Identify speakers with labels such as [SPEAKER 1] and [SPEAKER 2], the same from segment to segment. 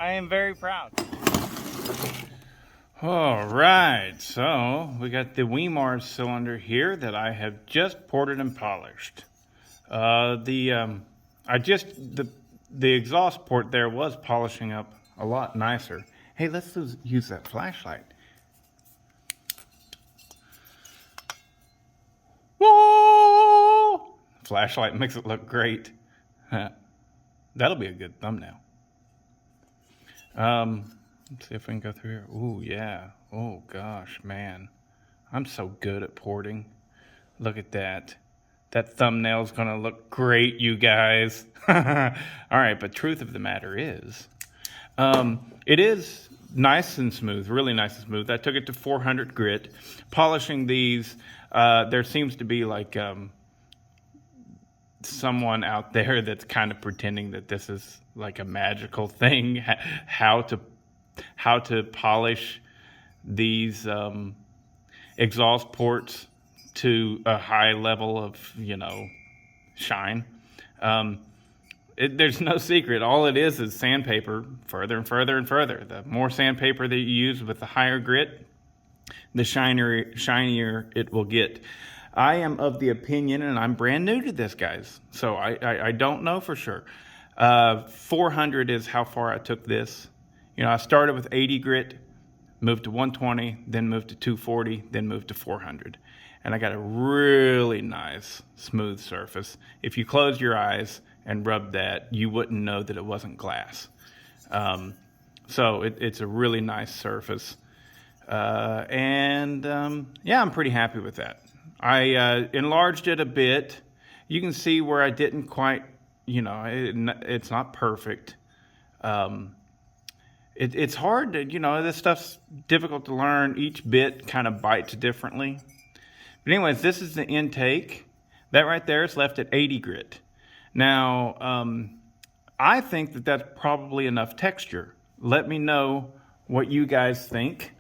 [SPEAKER 1] I am very proud.
[SPEAKER 2] All right, so we got the Wemars cylinder here that I have just ported and polished. The exhaust port there was polishing up a lot nicer. Hey, let's use that flashlight. Whoa! Flashlight makes it look great. That'll be a good thumbnail. Let's see if we can go through here. Ooh, yeah. Oh, gosh, man. I'm so good at porting. Look at that. That thumbnail's going to look great, you guys. All right, but truth of the matter is, it is nice and smooth, really nice and smooth. I took it to 400 grit. Polishing these, there seems to be like someone out there that's kind of pretending that this is like a magical thing, how to polish these exhaust ports to a high level of, shine. There's no secret. All it is sandpaper, further and further and further. The more sandpaper that you use with the higher grit, the shinier it will get. I am of the opinion, and I'm brand new to this, guys, so I don't know for sure. 400 is how far I took this. I started with 80 grit, moved to 120, then moved to 240, then moved to 400. And I got a really nice, smooth surface. If you closed your eyes and rubbed that, you wouldn't know that it wasn't glass. So it's a really nice surface. Yeah, I'm pretty happy with that. I enlarged it a bit. You can see where I didn't quite, it's not perfect. It's hard to, this stuff's difficult to learn. Each bit kind of bites differently. But anyways, this is the intake. That right there is left at 80 grit. Now, I think that that's probably enough texture. Let me know what you guys think.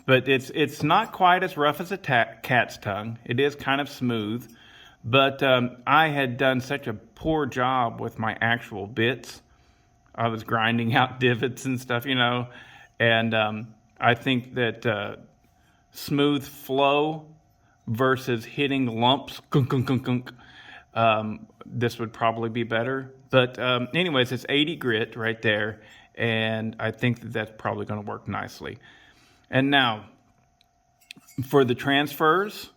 [SPEAKER 2] But it's not quite as rough as a cat's tongue. It is kind of smooth. But I had done such a poor job with my actual bits. I was grinding out divots and stuff, and I think that smooth flow versus hitting lumps, this would probably be better. But anyways, it's 80 grit right there, and I think that that's probably going to work nicely. And now, for the transfers,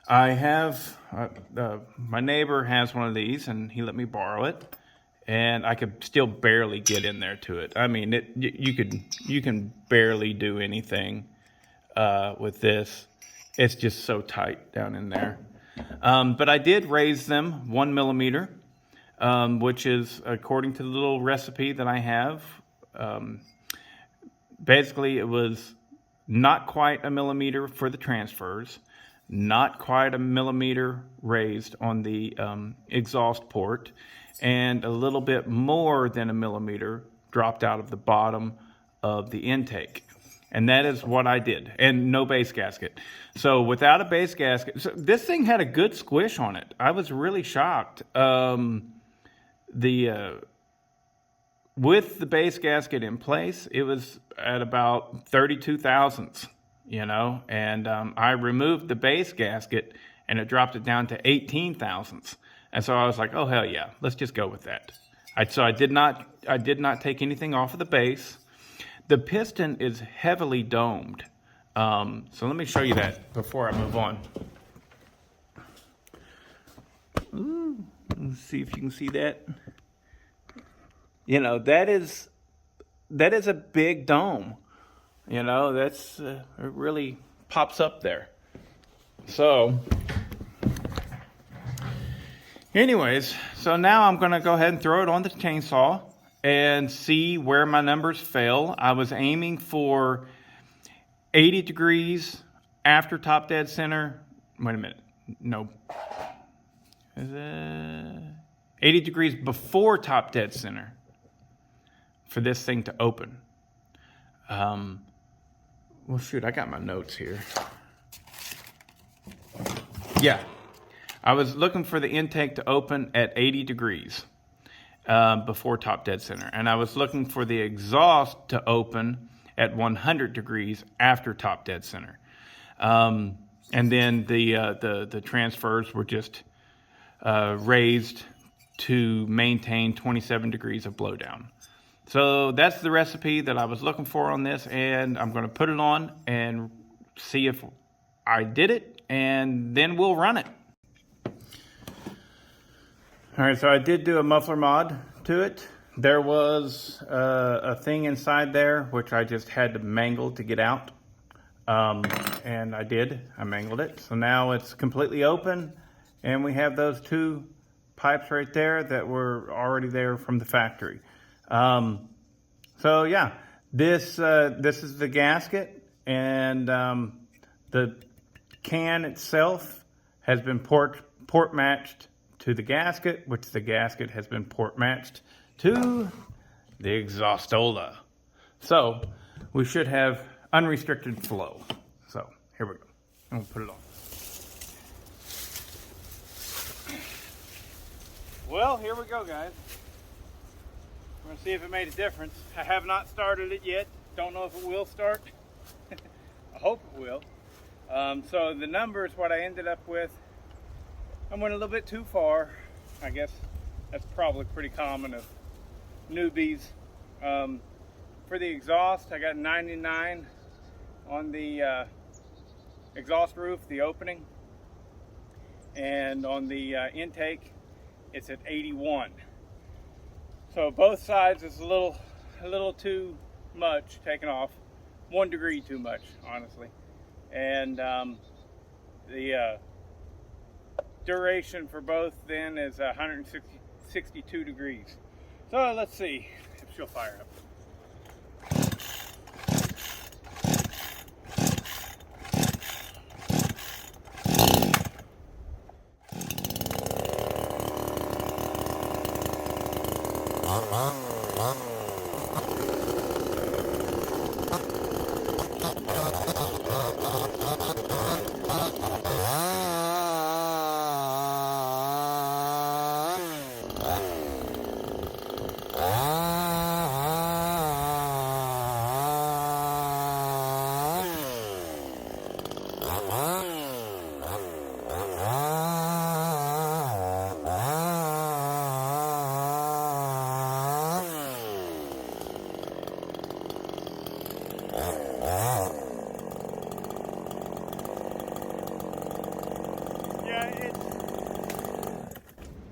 [SPEAKER 2] I have, my neighbor has one of these, and he let me borrow it. And I could still barely get in there to it. I mean, you can barely do anything with this. It's just so tight down in there. But I did raise them 1 millimeter, which is according to the little recipe that I have. Basically, it was not quite a millimeter for the transfers, not quite a millimeter raised on the exhaust port, and a little bit more than a millimeter dropped out of the bottom of the intake. And that is what I did. And no base gasket. So without a base gasket, so this thing had a good squish on it. I was really shocked. With the base gasket in place, it was at about 32 thousandths, and I removed the base gasket and it dropped it down to 18 thousandths. And so I was like, oh, hell yeah, let's just go with that. So I did not take anything off of the base. The piston is heavily domed. So let me show you that before I move on. Ooh, let's see if you can see that. That is a big dome. That's it really pops up there. So anyways, so now I'm going to go ahead and throw it on the chainsaw and see where my numbers fell. I was aiming for 80 degrees after top dead center. Wait a minute. No. Is it 80 degrees before top dead center for this thing to open? Well, shoot, I got my notes here. Yeah. I was looking for the intake to open at 80 degrees. before top dead center. And I was looking for the exhaust to open at 100 degrees after top dead center. And then the transfers were just raised to maintain 27 degrees of blowdown. So that's the recipe that I was looking for on this, and I'm going to put it on and see if I did it, and then we'll run it. All right, so I did do a muffler mod to it. There was a thing inside there which I just had to mangle to get out, and I did. I mangled it. So now it's completely open, and we have those two pipes right there that were already there from the factory. So yeah, this is the gasket, and the can itself has been port matched to the gasket, which the gasket has been port matched to the exhaustola. So we should have unrestricted flow. So here we go. I'm gonna put it on. Well, here we go, guys. We're gonna see if it made a difference. I have not started it yet. Don't know if it will start. I hope it will. So the numbers, what I ended up with, I went a little bit too far. I guess that's probably pretty common of newbies. For the exhaust, I got 99 on the exhaust roof, the opening. And on the intake, it's at 81. So both sides is a little too much taken off. 1 degree too much, honestly. And the duration for both then is 162 degrees. So let's see if she'll fire up.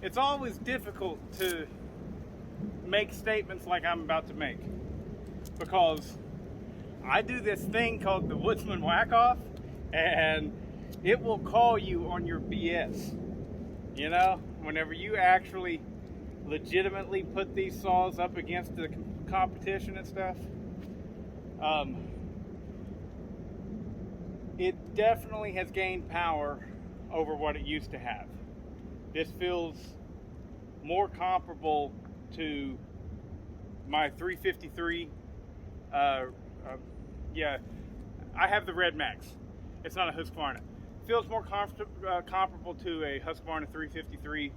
[SPEAKER 2] It's always difficult to make statements like I'm about to make, because I do this thing called the Woodsman Whack-Off, and it will call you on your BS. You know, whenever you actually legitimately put these saws up against the competition and stuff, it definitely has gained power over what it used to have. This feels more comparable to my 353. Yeah, I have the Red Max. It's not a Husqvarna. Feels more comparable to a Husqvarna 353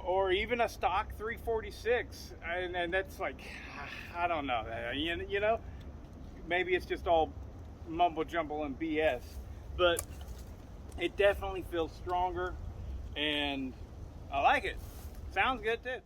[SPEAKER 2] or even a stock 346. And that's like, I don't know. You know, maybe it's just all mumble jumble and BS, but it definitely feels stronger, and I like it. Sounds good too.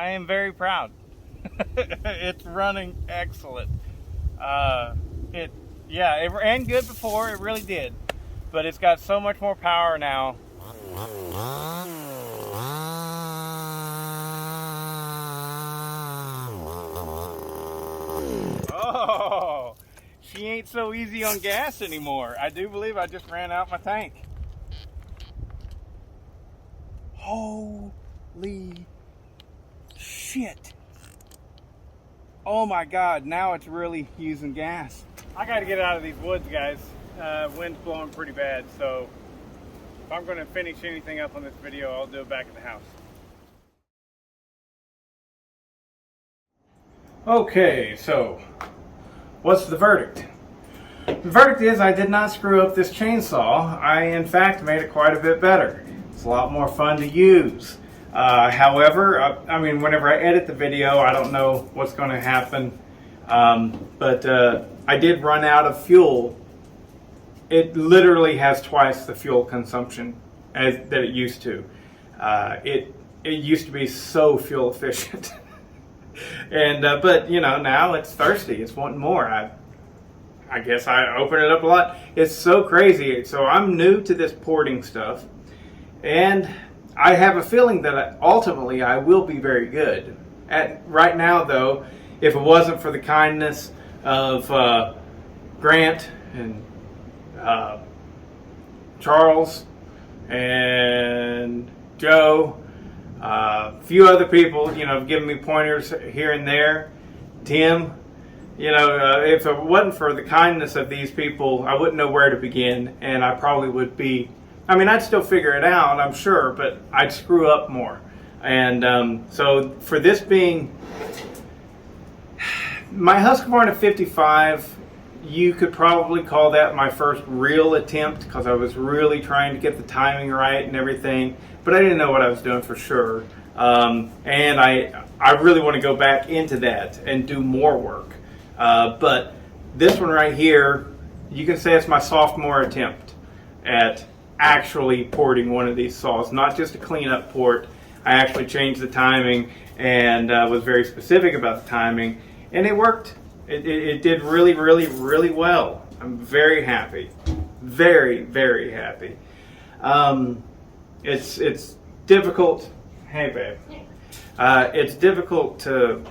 [SPEAKER 2] I am very proud. It's running excellent. It ran good before, it really did, but it's got so much more power now. Oh, she ain't so easy on gas anymore. I do believe I just ran out my tank. Holy shit. Oh my God, now it's really using gas. I gotta get out of these woods, guys. Wind's blowing pretty bad, so if I'm gonna finish anything up on this video, I'll do it back at the house. Okay, so what's the verdict? The verdict is I did not screw up this chainsaw. I, in fact, made it quite a bit better. It's a lot more fun to use. However, I mean, whenever I edit the video, I don't know what's going to happen. But I did run out of fuel. It literally has twice the fuel consumption that it used to. It used to be so fuel efficient. And but you know, now it's thirsty. It's wanting more. I guess I open it up a lot. It's so crazy. So I'm new to this porting stuff, and I have a feeling that ultimately I will be very good. Right now, though, if it wasn't for the kindness of Grant and Charles and Joe, a few other people, you know, giving me pointers here and there, Tim, you know, if it wasn't for the kindness of these people, I wouldn't know where to begin, and I probably would be, I mean, I'd still figure it out, I'm sure, but I'd screw up more. And so for this being my Husqvarna 55, you could probably call that my first real attempt, because I was really trying to get the timing right and everything, but I didn't know what I was doing for sure. And I really want to go back into that and do more work. But this one right here, you can say it's my sophomore attempt at actually porting one of these saws, not just a cleanup port. I actually changed the timing and was very specific about the timing, and it worked. It did really, really, really well. I'm very happy. Very, very happy. It's difficult. Hey, babe. It's difficult to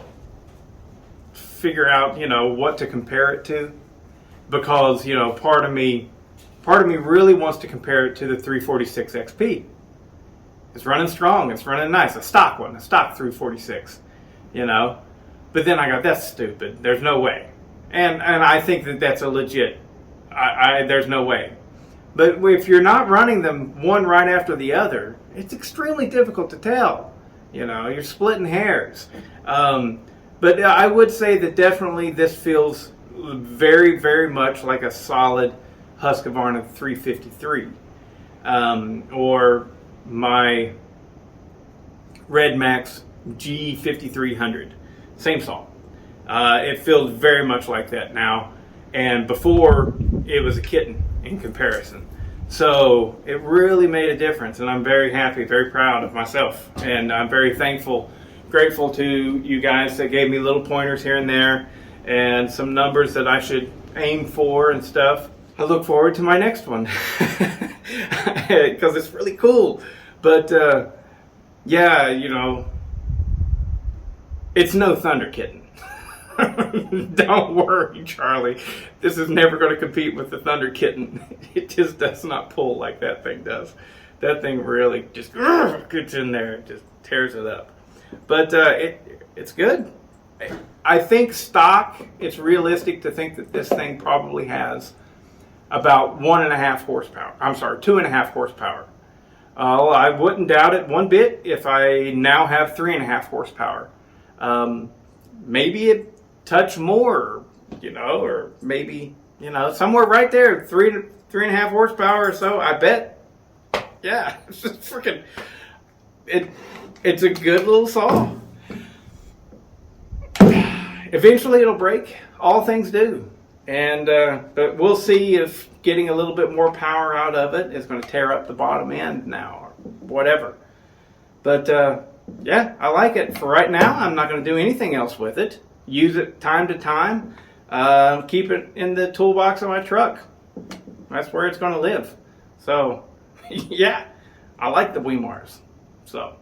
[SPEAKER 2] figure out, you know, what to compare it to, because, you know, part of me really wants to compare it to the 346 XP. It's running strong. It's running nice. A stock one, a stock 346. You know. But then I got, that's stupid. There's no way. And I think that that's a legit. There's no way. But if you're not running them one right after the other, it's extremely difficult to tell. You know, you're splitting hairs. But I would say that definitely this feels very, very much like a solid Husqvarna 353. Or my Red Max G5300. Same saw. It feels very much like that now, and before it was a kitten in comparison. So it really made a difference, and I'm very happy, very proud of myself, and I'm very thankful, grateful to you guys that gave me little pointers here and there, and some numbers that I should aim for and stuff. I look forward to my next one, because it's really cool. But yeah, you know, it's no Thunder Kitten. Don't worry, Charlie. This is never going to compete with the Thunder Kitten. It just does not pull like that thing does. That thing really just gets in there and just tears it up. But it's good. I think stock, it's realistic to think that this thing probably has about 1.5 horsepower. I'm sorry, 2.5 horsepower. I wouldn't doubt it one bit if I now have 3.5 horsepower. Maybe a touch more, you know, or maybe, you know, somewhere right there, 3.5 horsepower or so. I bet. Yeah, it's just freaking. It's a good little saw. Eventually, it'll break. All things do, and but we'll see if getting a little bit more power out of it is going to tear up the bottom end now, or whatever. But yeah, I like it. For right now, I'm not going to do anything else with it. Use it time to time. Keep it in the toolbox of my truck. That's where it's going to live. So, yeah, I like the Wemars. So.